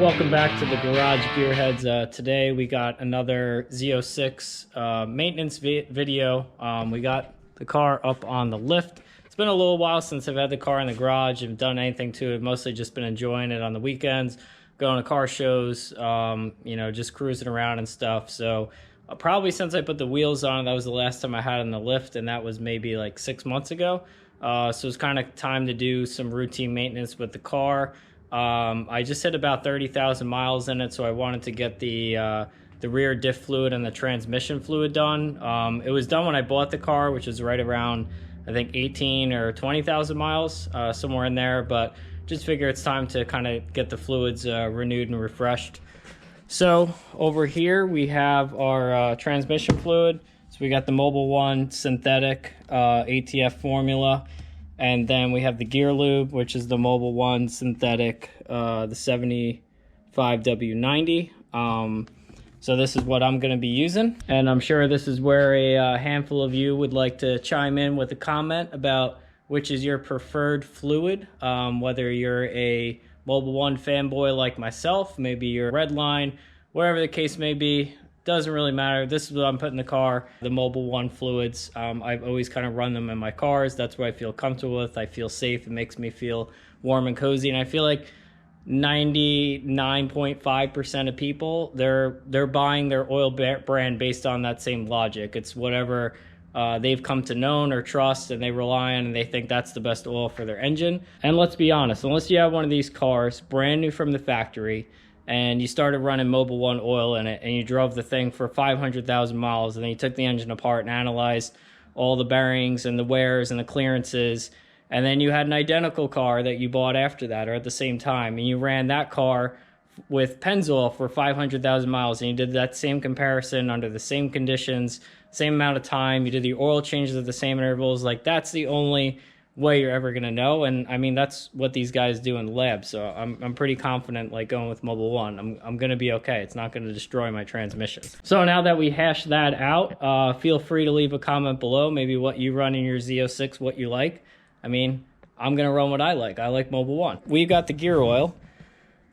Welcome back to the Garage Gearheads. Today we got another Z06 maintenance video. We got the car up on the lift. It's been a little while since I've had the car in the garage and done anything to it. Mostly just been enjoying it on the weekends, going to car shows, you know, just cruising around and stuff. So probably since I put the wheels on, that was the last time I had it in the lift, and that was maybe like 6 months ago. So it's kind of time to do some routine maintenance with the car. I just hit about 30,000 miles in it, so I wanted to get the rear diff fluid and the transmission fluid done. It was done when I bought the car, which was right around, I think, 18 or 20,000 miles, somewhere in there, but just figure it's time to kind of get the fluids renewed and refreshed. So over here we have our transmission fluid. So we got the Mobil 1 synthetic ATF formula. And then we have the gear lube, which is the Mobil 1 synthetic, the 75W90. So this is what I'm going to be using. And I'm sure this is where a handful of you would like to chime in with a comment about which is your preferred fluid. Whether you're a Mobil 1 fanboy like myself, maybe you're Redline, wherever the case may be. Doesn't really matter. This is what I'm putting in the car, the Mobil 1 fluids. I've always kind of run them in my cars. That's what I feel comfortable with. I feel safe. It makes me feel warm and cozy. And I feel like 99.5% of people, they're buying their oil brand based on that same logic. It's whatever they've come to know or trust, and they rely on, and they think that's the best oil for their engine. And let's be honest, unless you have one of these cars brand new from the factory, and you started running Mobil 1 oil in it, and you drove the thing for 500,000 miles, and then you took the engine apart and analyzed all the bearings and the wears and the clearances, and then you had an identical car that you bought after that or at the same time, and you ran that car with Pennzoil for 500,000 miles, and you did that same comparison under the same conditions, same amount of time, you did the oil changes at the same intervals. Like, that's the only way you're ever going to know. And I mean, that's what these guys do in the lab. So I'm pretty confident, like, going with Mobil 1, I'm going to be okay. It's not going to destroy my transmissions. So now that we hashed that out, feel free to leave a comment below, maybe what you run in your Z06, what you like. I mean, I'm going to run what I like. I like Mobil 1. We've got the gear oil.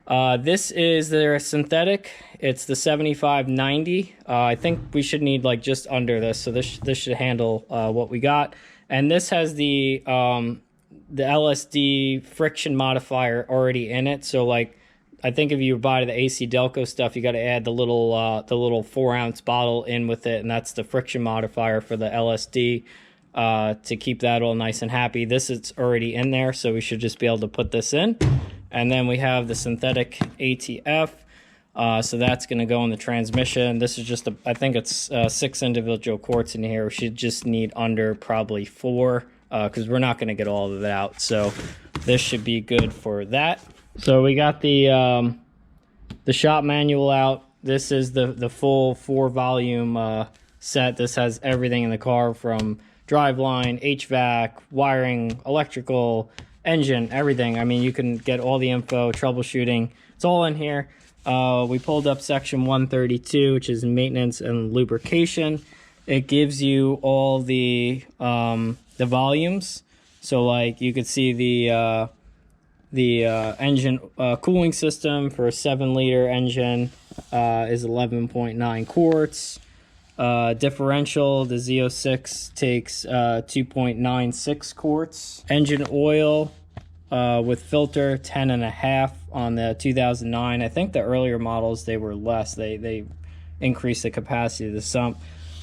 This is their synthetic. It's the 7590. I think we should need like just under this. So this should handle what we got. And this has the LSD friction modifier already in it. So, like, I think if you buy the AC Delco stuff, you got to add the little 4-ounce bottle in with it, and that's the friction modifier for the LSD to keep that all nice and happy. This is already in there, so we should just be able to put this in. And then we have the synthetic ATF. So that's going to go in the transmission. This is just, I think it's 6 individual quarts in here. We should just need under probably 4 because we're not going to get all of it out. So this should be good for that. So we got the shop manual out. This is the full 4-volume set. This has everything in the car from driveline, HVAC, wiring, electrical, engine, everything. I mean, you can get all the info, troubleshooting. It's all in here. We pulled up section 132, which is maintenance and lubrication. It gives you all the volumes. So, like, you could see the engine cooling system for a 7-liter engine is 11.9 quarts. Differential, the Z06 takes 2.96 quarts. Engine oil with filter, 10.5 on the 2009. I think the earlier models, they were less. They increased the capacity of the sump.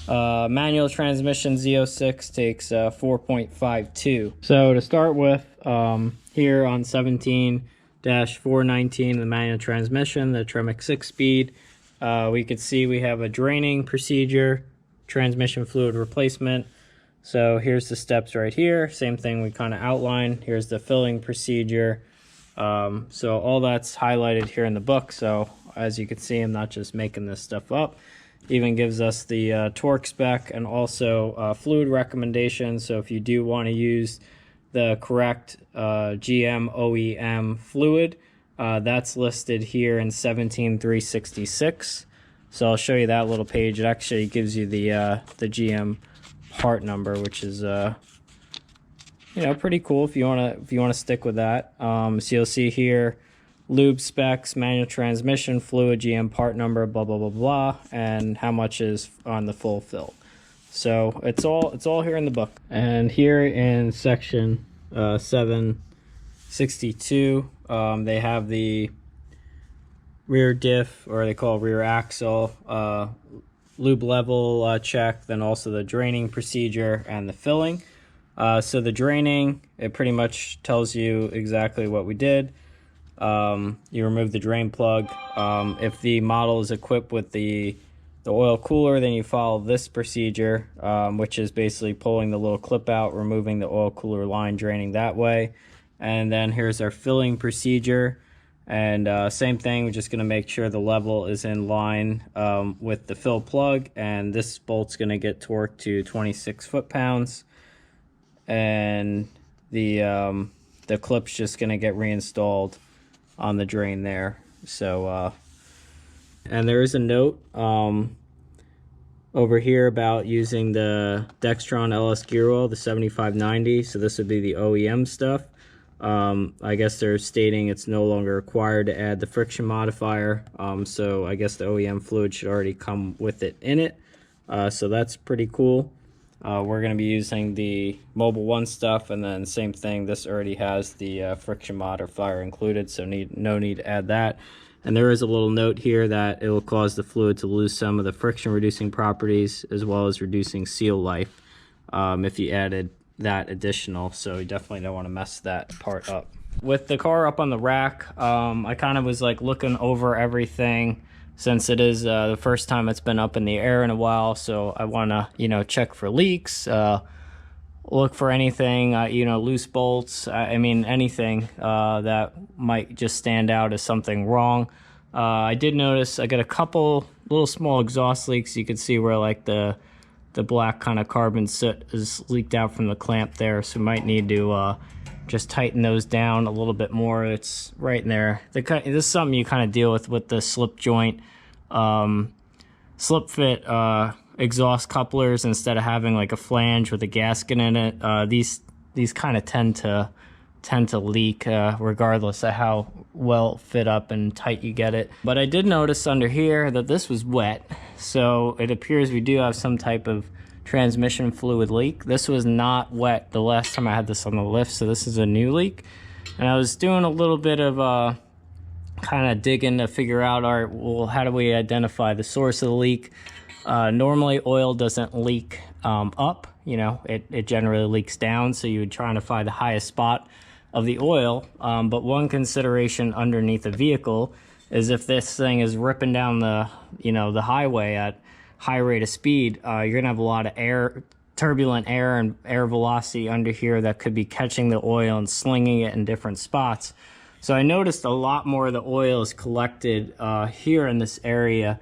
Manual transmission Z06 takes 4.52. So to start with, here on 17-419, the manual transmission, the Tremec 6-speed, we could see we have a draining procedure, transmission fluid replacement. So here's the steps right here. Same thing we kind of outlined. Here's the filling procedure. So all that's highlighted here in the book. So as you can see, I'm not just making this stuff up. Even gives us the torque spec and also fluid recommendations. So if you do want to use the correct GM OEM fluid, that's listed here in 17366. So I'll show you that little page. It actually gives you the GM part number, which is you know, pretty cool if you want to stick with that. So you'll see here lube specs, manual transmission, fluid, GM part number, blah blah blah blah, and how much is on the full fill. So it's all here in the book. And here in section 762, they have the rear diff, or they call it rear axle, lube level check, then also the draining procedure and the filling. So the draining, it pretty much tells you exactly what we did. You remove the drain plug. If the model is equipped with the oil cooler, then you follow this procedure, which is basically pulling the little clip out, removing the oil cooler line, draining that way. And then here's our filling procedure. And same thing, we're just going to make sure the level is in line with the fill plug, and this bolt's going to get torqued to 26 foot-pounds, and the clip's just going to get reinstalled on the drain there. So and there is a note over here about using the Dextron LS gear oil, the 7590. So this would be the OEM stuff. I guess they're stating it's no longer required to add the friction modifier, so I guess the OEM fluid should already come with it in it, so that's pretty cool. We're going to be using the Mobil 1 stuff, and then same thing, this already has the friction modifier included, so no need to add that. And there is a little note here that it will cause the fluid to lose some of the friction reducing properties, as well as reducing seal life if you added that additional, so you definitely don't want to mess that part up. With the car up on the rack, I kind of was like looking over everything, since it is the first time it's been up in the air in a while, so I want to, you know, check for leaks, look for anything, you know, loose bolts, I mean anything that might just stand out as something wrong. I did notice I got a couple little small exhaust leaks. You can see where like the black kind of carbon soot is leaked out from the clamp there, so might need to just tighten those down a little bit more. It's right in there. This is something you kind of deal with the slip joint, slip fit exhaust couplers. Instead of having like a flange with a gasket in it, these kind of tend to leak regardless of how well fit up and tight you get it. But I did notice under here that this was wet, so it appears we do have some type of transmission fluid leak. This was not wet the last time I had this on the lift, so this is a new leak. And I was doing a little bit of kind of digging to figure out, all right, well, how do we identify the source of the leak? Normally oil doesn't leak up, you know, it generally leaks down, so you would try to find the highest spot of the oil, but one consideration underneath a vehicle is if this thing is ripping down the highway at high rate of speed, you're gonna have a lot of air, turbulent air and air velocity under here that could be catching the oil and slinging it in different spots. So I noticed a lot more of the oil is collected here in this area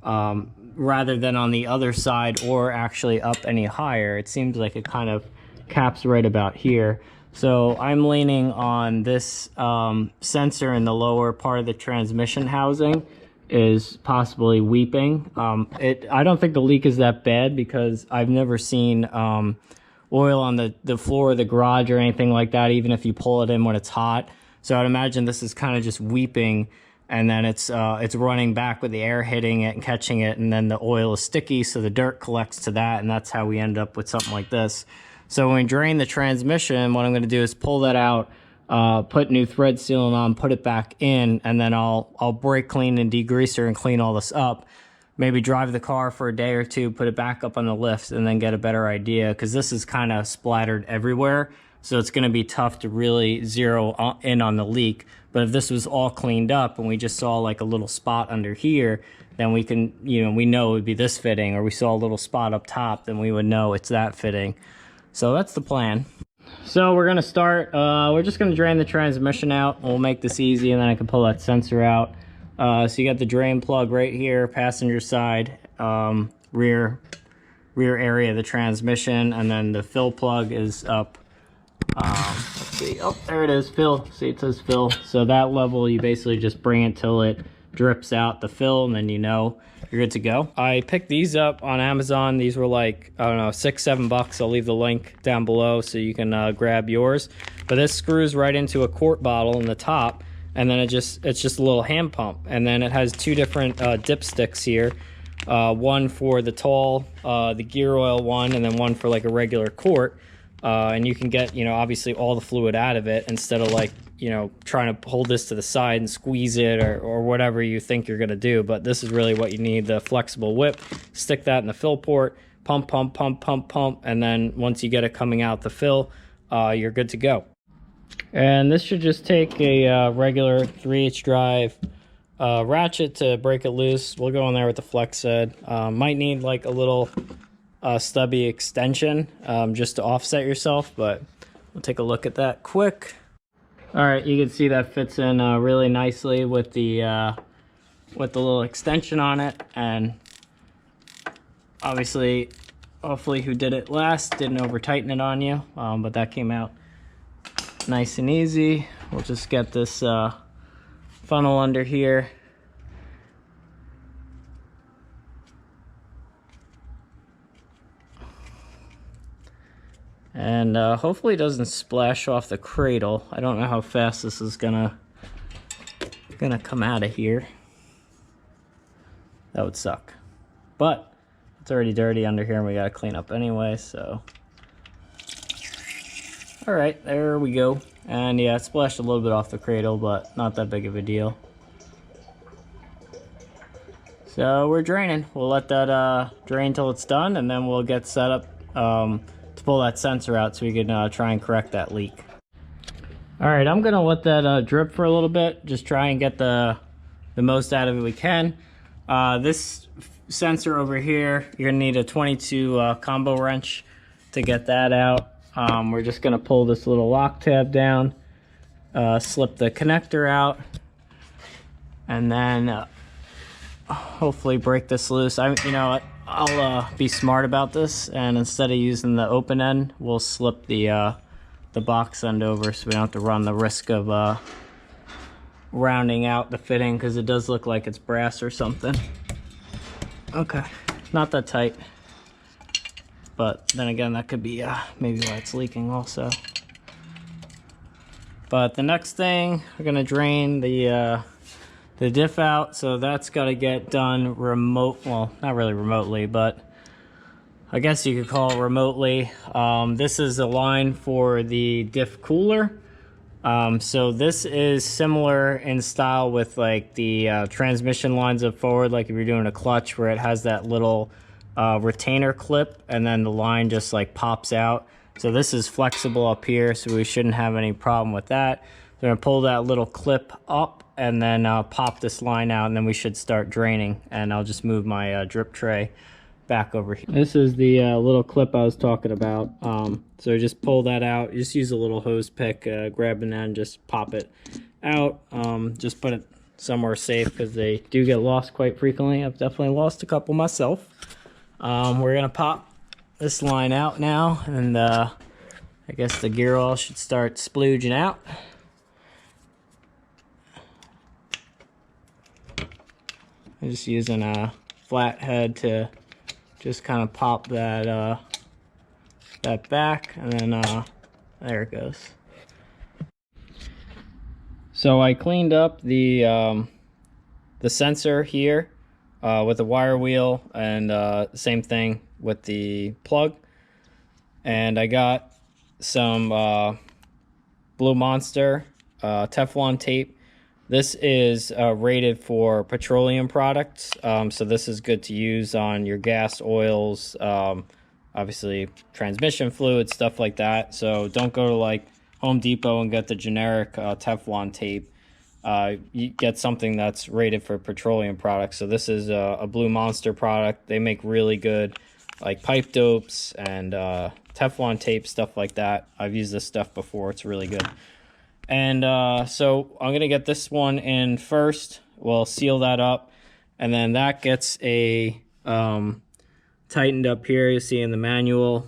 rather than on the other side or actually up any higher. It seems like it kind of caps right about here. So I'm leaning on this sensor in the lower part of the transmission housing is possibly weeping. I don't think the leak is that bad because I've never seen oil on the floor of the garage or anything like that, even if you pull it in when it's hot. So I'd imagine this is kind of just weeping, and then it's running back with the air hitting it and catching it, and then the oil is sticky, so the dirt collects to that, and that's how we end up with something like this. So when we drain the transmission, what I'm going to do is pull that out, put new thread sealant on, put it back in, and then I'll brake clean and degreaser and clean all this up. Maybe drive the car for a day or two, put it back up on the lift, and then get a better idea, because this is kind of splattered everywhere. So it's going to be tough to really zero in on the leak. But if this was all cleaned up and we just saw like a little spot under here, then we can, we know it would be this fitting, or we saw a little spot up top, then we would know it's that fitting. So that's the plan. So we're going to start, we're just going to drain the transmission out. We'll make this easy, and then I can pull that sensor out. So you got the drain plug right here, passenger side, rear area of the transmission, and then the fill plug is up. Let's see, oh, there it is, fill. See, it says fill. So that level, you basically just bring it till it drips out the fill, and then you're good to go. I picked these up on Amazon. These were like, I don't know, $6-7. I'll leave the link down below so you can grab yours. But this screws right into a quart bottle in the top, and then it's just a little hand pump. And then it has two different dipsticks here, one for the tall, the gear oil one, and then one for like a regular quart. And you can get, you know, obviously all the fluid out of it instead of like, you know, trying to hold this to the side and squeeze it or whatever you think you're going to do. But this is really what you need, the flexible whip. Stick that in the fill port, pump, pump, pump, pump, pump. And then once you get it coming out the fill, you're good to go. And this should just take a regular 3H drive ratchet to break it loose. We'll go in there with the flex head. Might need like a little stubby extension just to offset yourself, but we'll take a look at that quick. All right, you can see that fits in really nicely with the little extension on it. And obviously, hopefully who did it last didn't over tighten it on you, but that came out nice and easy. We'll just get this funnel under here. And hopefully it doesn't splash off the cradle. I don't know how fast this is gonna come out of here. That would suck. But it's already dirty under here and we gotta clean up anyway, so. All right, there we go. And yeah, it splashed a little bit off the cradle, but not that big of a deal. So we're draining. We'll let that drain till it's done, and then we'll get set up to pull that sensor out so we can try and correct that leak. All right, I'm gonna let that drip for a little bit, just try and get the most out of it we can. This sensor over here, you're gonna need a 22 combo wrench to get that out. We're just gonna pull this little lock tab down, slip the connector out, and then hopefully break this loose. I'll be smart about this, and instead of using the open end, we'll slip the box end over so we don't have to run the risk of rounding out the fitting, because it does look like it's brass or something. Okay, not that tight, but then again, that could be maybe why it's leaking also. But the next thing, we're gonna drain the diff out, so that's got to get done well, not really remotely, but I guess you could call it remotely. This is a line for the diff cooler. So this is similar in style with like the transmission lines up forward, like if you're doing a clutch, where it has that little retainer clip and then the line just like pops out. So this is flexible up here, so we shouldn't have any problem with that. So I'm gonna pull that little clip up and then pop this line out, and then we should start draining. And I'll just move my drip tray back over here. This is the little clip I was talking about. So just pull that out. You just use a little hose pick, grab an end, just pop it out. Just put it somewhere safe, because they do get lost quite frequently. I've definitely lost a couple myself. We're gonna pop this line out now, and I guess the gear oil should start splooging out. I'm just using a flat head to just kind of pop that that back, and then there it goes. So I cleaned up the sensor here with the wire wheel, and same thing with the plug. And I got some Blue Monster Teflon tape. This is rated for petroleum products, so this is good to use on your gas, oils, obviously transmission fluid, stuff like that. So don't go to like Home Depot and get the generic Teflon tape. You get something that's rated for petroleum products. So this is a Blue Monster product. They make really good like pipe dopes and Teflon tape, stuff like that. I've used this stuff before. It's really good. And so I'm going to get this one in first. We'll seal that up. And then that gets a tightened up here, you see in the manual,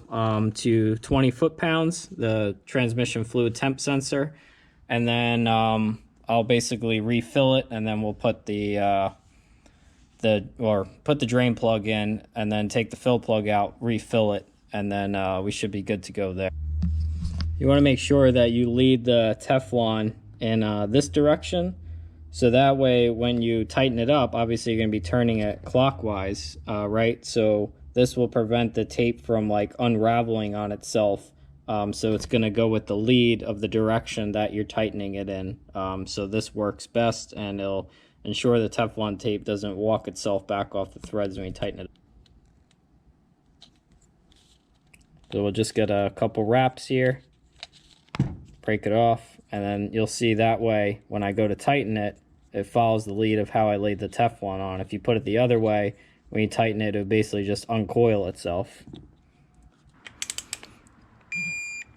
to 20 foot-pounds, the transmission fluid temp sensor. And then I'll basically refill it, and then we'll put the drain plug in, and then take the fill plug out, refill it, and then we should be good to go there. You want to make sure that you lead the Teflon in this direction. So that way, when you tighten it up, obviously you're going to be turning it clockwise, right? So this will prevent the tape from like unraveling on itself. So it's going to go with the lead of the direction that you're tightening it in. So this works best, and it'll ensure the Teflon tape doesn't walk itself back off the threads when you tighten it. So we'll just get a couple wraps here, break it off, and then you'll see that way when I go to tighten it, it follows the lead of how I laid the Teflon on. If you put it the other way, when you tighten it, it'll basically just uncoil itself.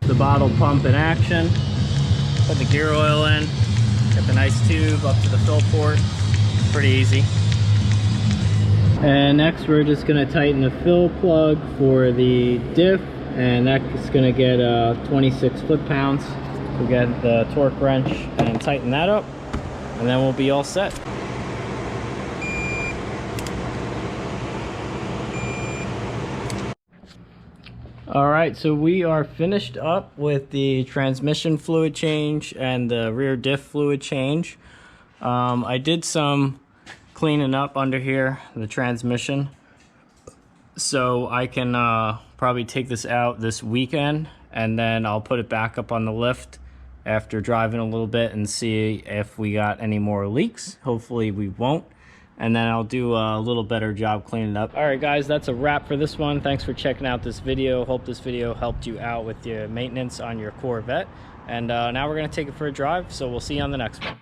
The bottle pump in action. Put the gear oil in. Get the nice tube up to the fill port. Pretty easy. And next we're just going to tighten the fill plug for the diff, and that's going to get 26 foot-pounds. We'll get the torque wrench and tighten that up, and then we'll be all set. Alright, so we are finished up with the transmission fluid change and the rear diff fluid change. I did some cleaning up under here, the transmission. So I can probably take this out this weekend, and then I'll put it back up on the lift after driving a little bit and see if we got any more leaks. Hopefully we won't. And then I'll do a little better job cleaning up. All right, guys, that's a wrap for this one. Thanks for checking out this video. Hope this video helped you out with your maintenance on your Corvette. And now we're gonna take it for a drive, so we'll see you on the next one.